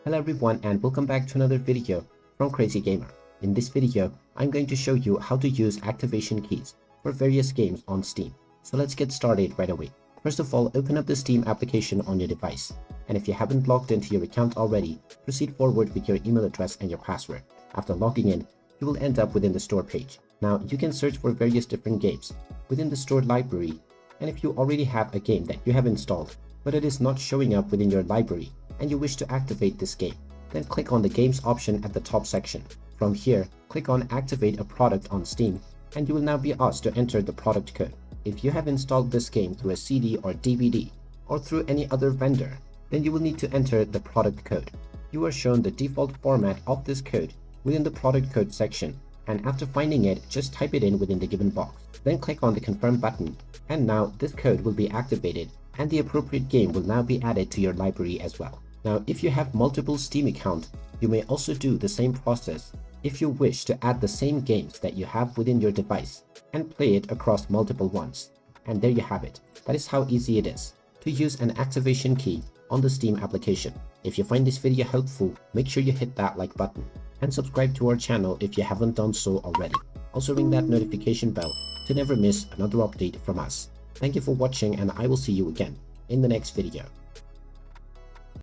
Hello everyone and welcome back to another video from Crazy Gamer. In this video, I'm going to show you how to use activation keys for various games on Steam. So let's get started right away. First of all, open up the Steam application on your device. And if you haven't logged into your account already, proceed forward with your email address and your password. After logging in, you will end up within the store page. Now you can search for various different games within the stored library. And if you already have a game that you have installed, but it is not showing up within your library, and you wish to activate this game, then click on the Games option at the top section. From here, click on Activate a product on Steam, and you will now be asked to enter the product code. If you have installed this game through a CD or DVD, or through any other vendor, then you will need to enter the product code. You are shown the default format of this code within the product code section, and after finding it, just type it in within the given box. Then click on the Confirm button, and now this code will be activated, and the appropriate game will now be added to your library as well. Now, if you have multiple Steam accounts, you may also do the same process if you wish to add the same games that you have within your device and play it across multiple ones. And there you have it. That is how easy it is to use an activation key on the Steam application. If you find this video helpful, make sure you hit that like button and subscribe to our channel if you haven't done so already. Also ring that notification bell to never miss another update from us. Thank you for watching, and I will see you again in the next video.